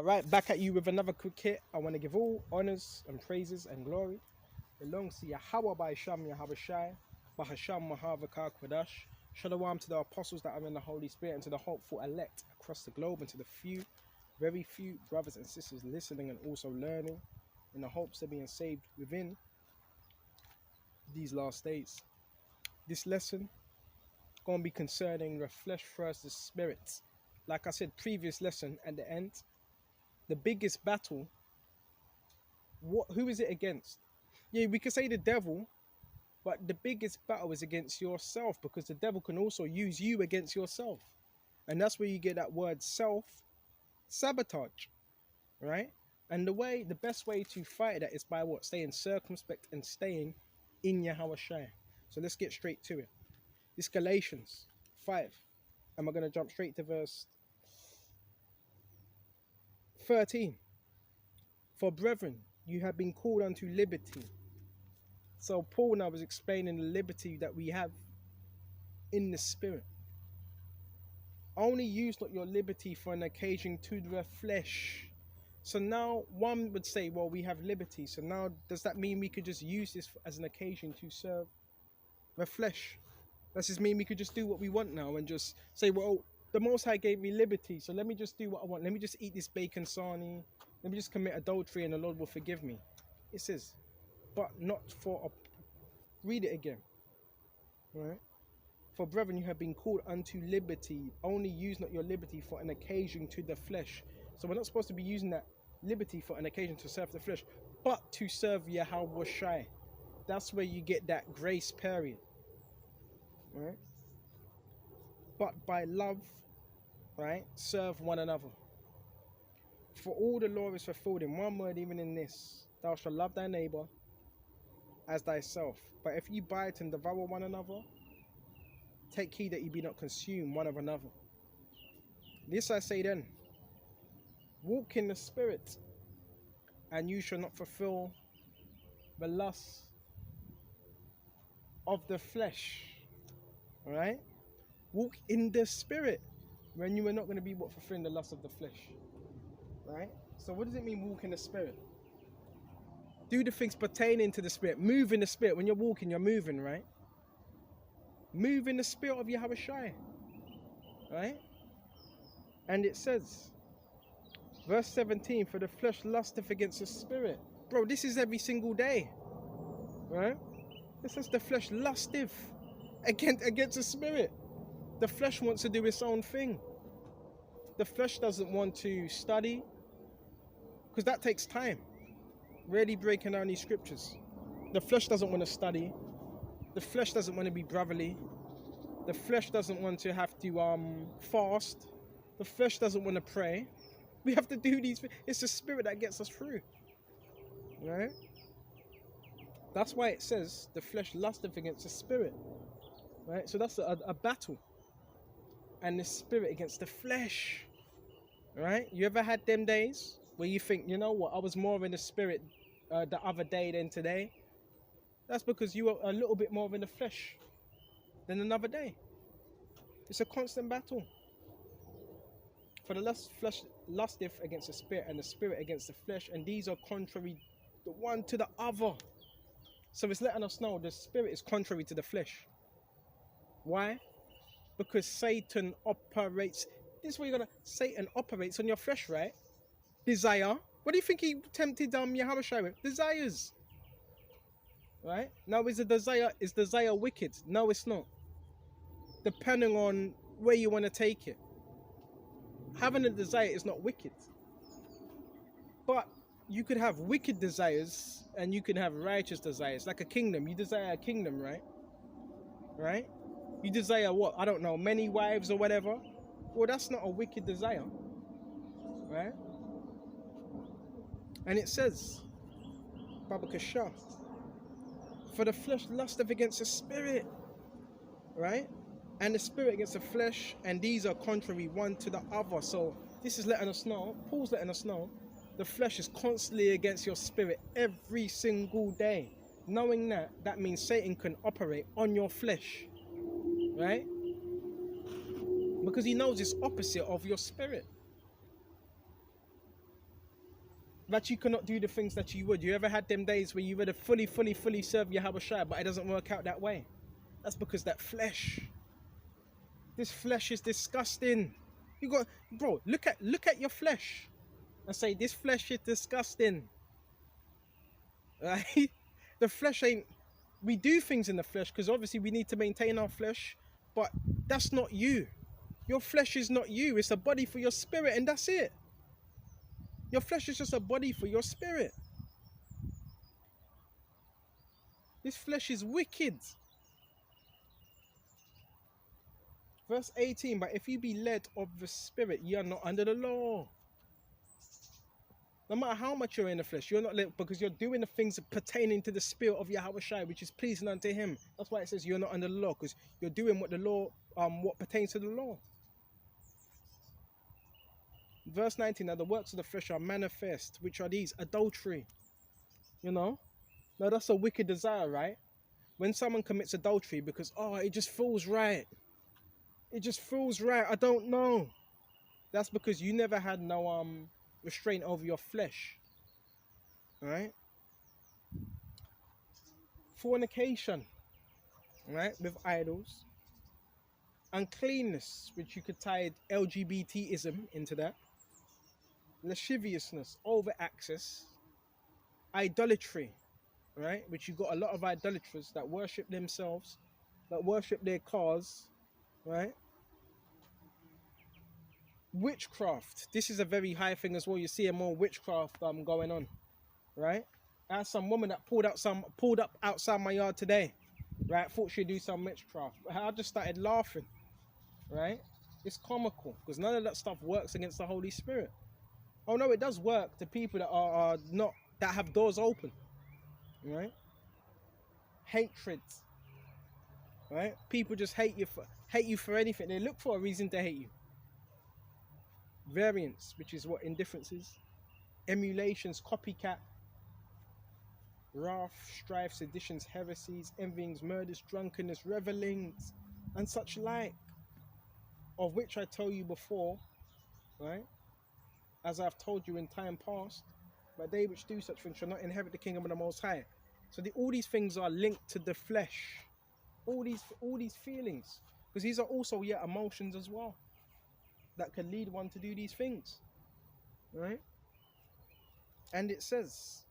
Right, back at you with another quick hit. I want to give all honors and praises and glory belongs to Yahweh by Sham Yahweh Shai, Bahasham Mahavaka Kwadash. Shalom to the apostles that are in the Holy Spirit and to the hopeful elect across the globe and to the few, very few brothers and sisters listening and also learning in the hopes of being saved within these last days. This lesson going to be concerning the flesh versus the spirit. Like I said, previous lesson at the end, the biggest battle, who is it against? Yeah, we could say the devil, but the biggest battle is against yourself, because the devil can also use you against yourself. And that's where you get that word self-sabotage, right? And the best way to fight that is by what? Staying circumspect and staying in Yahweh Shai. So let's get straight to it. This Galatians 5. And we're going to jump straight to verse 13. For brethren, you have been called unto liberty. So Paul now was explaining the liberty that we have in the spirit. Only use not your liberty for an occasion to the flesh. So now one would say, well, we have liberty. So now does that mean we could just use this as an occasion to serve the flesh? Does this mean we could just do what we want now and just say, well, the Most High gave me liberty, so let me just do what I want. Let me just eat this bacon sarnie. Let me just commit adultery and the Lord will forgive me. It says, but not for a... Read it again. Right? For brethren, you have been called unto liberty. Only use not your liberty for an occasion to the flesh. So we're not supposed to be using that liberty for an occasion to serve the flesh, but to serve Yahweh Shai. That's where you get that grace period. Right? But by love, right, serve one another. For all the law is fulfilled in one word, even in this: thou shalt love thy neighbor as thyself. But if you bite and devour one another, take heed that you be not consumed one of another. This I say then, walk in the spirit, and you shall not fulfill the lusts of the flesh. All right? Walk in the spirit when you are not going to be fulfilling the lust of the flesh. Right? So what does it mean, walk in the spirit? Do the things pertaining to the spirit. Move in the spirit. When you're walking, you're moving, right? Move in the spirit of Yahweh Shai. Right? And it says, verse 17, for the flesh lusteth against the spirit. Bro, this is every single day. Right? It says the flesh lusteth against the spirit. The flesh wants to do its own thing. The flesh doesn't want to study, because that takes time. Really breaking down these scriptures. The flesh doesn't want to study. The flesh doesn't want to be brotherly. The flesh doesn't want to have to fast. The flesh doesn't want to pray. We have to do these things. It's the spirit that gets us through. Right? That's why it says the flesh lusteth against the spirit. Right? So that's a battle. And the spirit against the flesh. Right? You ever had them days where you think, you know what, I was more in the spirit the other day than today? That's because you were a little bit more in the flesh than another day. It's a constant battle. For the flesh lusteth against the spirit, and the spirit against the flesh, and these are contrary the one to the other. So it's letting us know the spirit is contrary to the flesh. Why? Because Satan operates. This is what you're gonna. Satan operates on your flesh, right? Desire. What do you think he tempted Yahweh Shai with? Desires. Right? Now, is desire wicked? No, it's not. Depending on where you want to take it. Having a desire is not wicked. But you could have wicked desires and you can have righteous desires. Like a kingdom. You desire a kingdom, right? Right? You desire what? I don't know, many wives or whatever. Well, that's not a wicked desire. Right? And it says, Baba Kasha, for the flesh lusteth against the spirit. Right? And the spirit against the flesh, and these are contrary one to the other. So this is letting us know, Paul's letting us know, the flesh is constantly against your spirit every single day. Knowing that, that means Satan can operate on your flesh. Right? Because he knows it's opposite of your spirit. that you cannot do the things that you would. You ever had them days where you would have fully serve your Habashai, but it doesn't work out that way? That's because that flesh. This flesh is disgusting. You got, bro, look at your flesh and say, this flesh is disgusting. Right? The flesh ain't, we do things in the flesh because obviously we need to maintain our flesh, but that's not you. Your flesh is not you. It's a body for your spirit, and that's it. Your flesh is just a body for your spirit. This flesh is wicked. Verse 18, but if you be led of the spirit, ye are not under the law. No matter how much you're in the flesh, you're not led, because you're doing the things pertaining to the spirit of Yahweh Shai, which is pleasing unto him. That's why it says you're not under the law, because you're doing what the law, what pertains to the law. Verse 19, now the works of the flesh are manifest, which are these: adultery. You know? Now that's a wicked desire, right? When someone commits adultery because, oh, it just feels right. It just feels right. I don't know. That's because you never had no restraint over your flesh. Right? Fornication. Right? With idols. Uncleanness, which you could tie LGBTism into that. Lasciviousness, over access. Idolatry. Right? Which you got a lot of idolaters that worship themselves, that worship their cars. Right? Witchcraft. This is a very high thing as well. You see more witchcraft going on, right? I had some woman that pulled up outside my yard today, right? Thought she'd do some witchcraft. I just started laughing, right? It's comical because none of that stuff works against the Holy Spirit. Oh no, it does work to people that are not, that have doors open, right? Hatred, right? People just hate you for anything. They look for a reason to hate you. Variance, which is what indifference is. Emulations, copycat. Wrath, strife, seditions, heresies, envyings, murders, drunkenness, revelings, and such like, of which I tell you before, right? As I've told you in time past, but they which do such things shall not inherit the kingdom of the Most High. So all these things are linked to the flesh. All these feelings, because these are also emotions as well, that can lead one to do these things, right? And it says,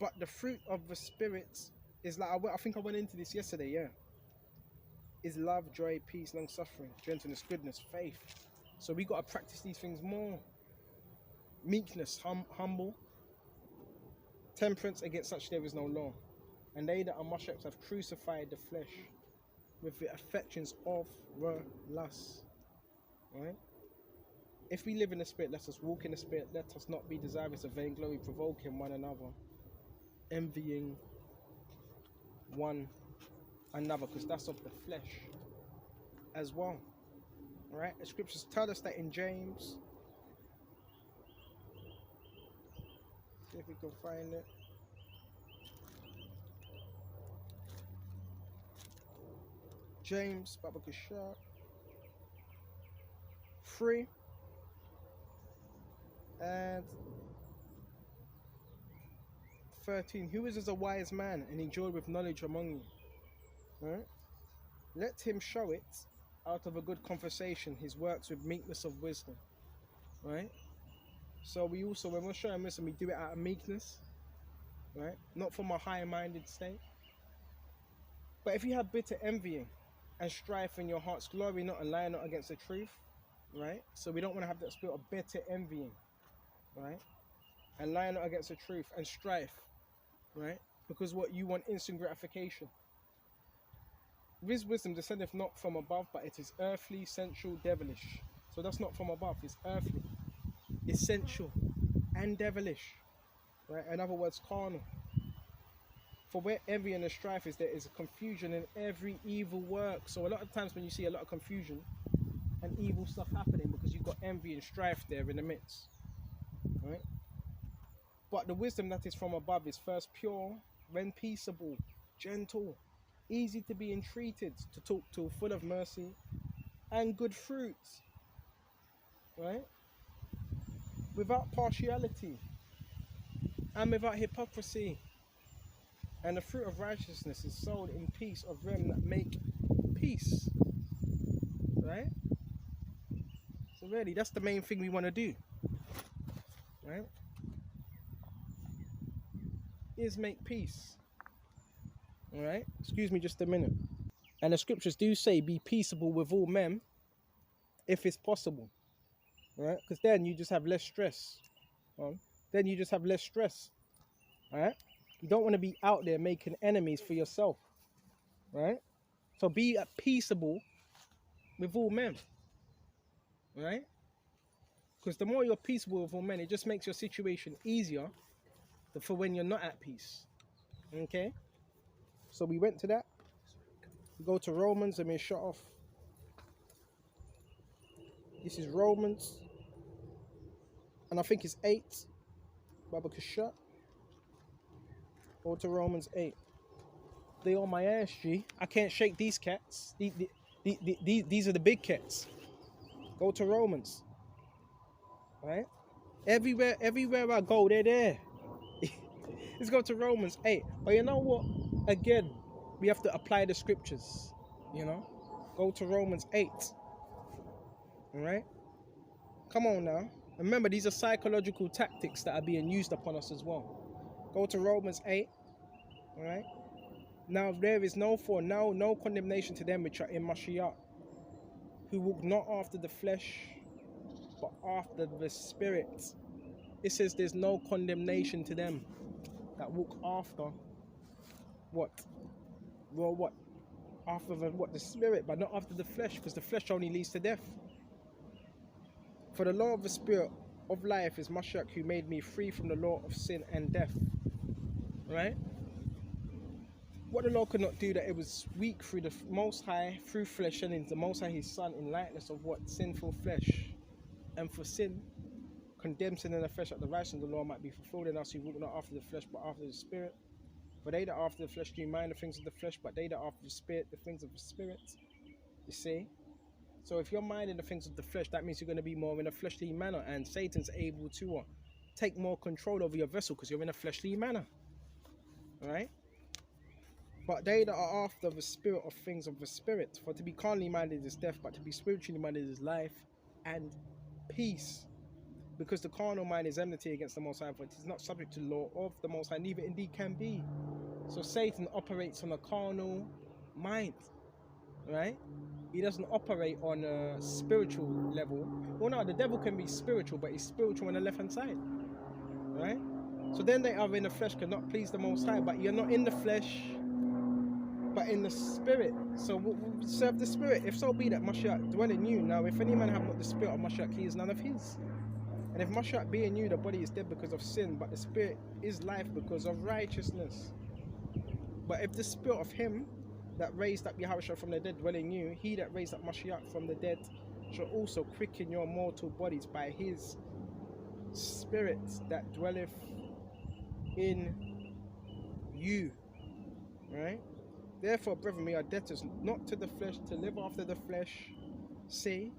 but the fruit of the Spirit is like, I think I went into this yesterday, yeah. Is love, joy, peace, long suffering, gentleness, goodness, faith. So we got to practice these things more. Meekness, humble. Temperance, against such there is no law. And they that are mushrops have crucified the flesh with the affections of the lusts. Right? If we live in the Spirit, let us walk in the Spirit. Let us not be desirous of vainglory, provoking one another, envying one another, because that's of the flesh as well. All right? The scriptures tell us that in James. See if we can find it. James, Babakasha 3 and 13. Who is as a wise man and enjoyed with knowledge among you? Right? Let him show it out of a good conversation, his works with meekness of wisdom. Right? So we also, when we're showing wisdom, we do it out of meekness. Right? Not from a high-minded state. But if you have bitter envying and strife in your hearts, glory not and lie not against the truth. Right? So we don't want to have that spirit of bitter envying. Right? And lying not against the truth and strife. Right? Because what you want instant gratification. This wisdom descendeth not from above, but it is earthly, sensual, devilish. So that's not from above, it's earthly, essential, and devilish. Right? In other words, carnal. For where envy and the strife is, there is a confusion in every evil work. So a lot of times when you see a lot of confusion and evil stuff happening, because you've got envy and strife there in the midst. Right? But the wisdom that is from above is first pure, then peaceable, gentle, easy to be entreated, to talk to, full of mercy and good fruits, right? Without partiality, and without hypocrisy. And the fruit of righteousness is sown in peace of them that make peace. Right? So really, that's the main thing we want to do. Right? Is make peace. Alright? Excuse me just a minute. And the scriptures do say, be peaceable with all men, if it's possible. Right? Because then you just have less stress. Then you just have less stress. Right? You don't want to be out there making enemies for yourself. Right? So be peaceable with all men. Right? Because the more you're peaceable with all men, it just makes your situation easier for when you're not at peace. Okay? So we went to that. We go to Romans and we shut off. This is Romans. And I think it's 8. Baba Kasha. Go to Romans 8. They on my ass, G. I can't shake these cats. These are the big cats. Go to Romans. Right? Everywhere I go, they're there. Let's go to Romans 8. But you know what? Again, we have to apply the scriptures. You know? Go to Romans 8. Alright? Come on now. Remember, these are psychological tactics that are being used upon us as well. Go to Romans 8. Alright? Now there is no condemnation to them which are in Mashiach, who walk not after the flesh, but after the Spirit. It says there's no condemnation to them that walk after what? Well, what? After the Spirit, but not after the flesh, because the flesh only leads to death. For the law of the Spirit of life is Mashiach, who made me free from the law of sin and death. Right? What the law could not do, that it was weak through the Most High, through flesh, and in the Most High His Son, in likeness of what? Sinful flesh. And for sin, condemned sin in the flesh, that the righteousness of the law might be fulfilled in us who walk not after the flesh, but after the Spirit. For they that after the flesh do mind the things of the flesh, but they that after the Spirit, the things of the Spirit. You see? So if you're minding the things of the flesh, that means you're going to be more in a fleshly manner, and Satan's able to take more control over your vessel because you're in a fleshly manner. Alright? But they that are after the Spirit of things of the Spirit, for to be carnally minded is death, but to be spiritually minded is life and peace. Because the carnal mind is enmity against the Most High, for it is not subject to the law of the Most High, neither indeed can be. So Satan operates on a carnal mind, right? He doesn't operate on a spiritual level. Well, no, the devil can be spiritual, but he's spiritual on the left-hand side, right? So then they are in the flesh, cannot please the Most High, but you're not in the flesh, but in the Spirit. So serve the Spirit, if so be that Mashiach dwell in you. Now, if any man have not the Spirit of Mashiach, he is none of his. And if Mashiach be in you, the body is dead because of sin, but the Spirit is life because of righteousness. But if the Spirit of him that raised up Yahushua from the dead dwell in you, he that raised up Mashiach from the dead shall also quicken your mortal bodies by his Spirit that dwelleth in you. Right? Therefore, brethren, we are debtors not to the flesh, to live after the flesh. See?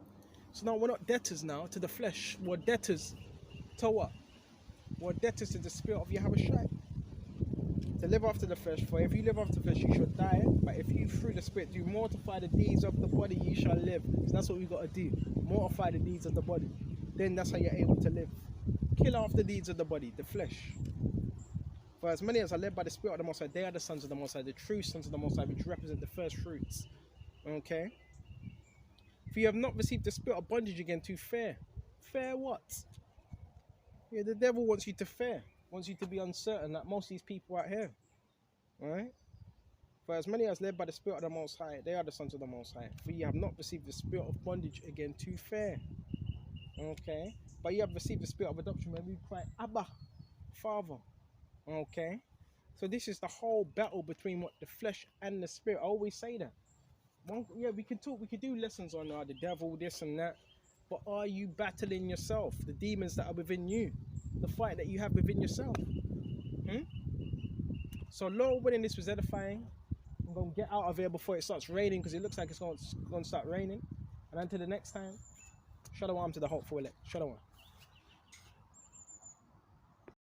So now we're not debtors now to the flesh. We're debtors to what? We're debtors to the Spirit of Yahushua. To live after the flesh. For if you live after the flesh, you shall die. But if you through the Spirit do mortify the deeds of the body, you shall live. So that's what we got to do. Mortify the deeds of the body. Then that's how you're able to live. Kill off the deeds of the body, the flesh. For as many as are led by the Spirit of the Most High, they are the sons of the Most High, the true sons of the Most High, which represent the first fruits. Okay? For you have not received the spirit of bondage again to fear. Fear what? Yeah, the devil wants you to fear. Wants you to be uncertain, like most of these people out here. Alright? For as many as led by the Spirit of the Most High, they are the sons of the Most High. For you have not received the spirit of bondage again to fear. Okay? But you have received the spirit of adoption when we cry, Abba, Father. Okay? So this is the whole battle between what the flesh and the Spirit. I always say that. Yeah, we can do lessons on the devil, this and that, but are you battling yourself, the demons that are within you, the fight that you have within yourself? So Lord willing, this was edifying. I'm going to get out of here before it starts raining, because it looks like it's going to start raining. And until the next time, shalom to the hopeful elect. Shalom.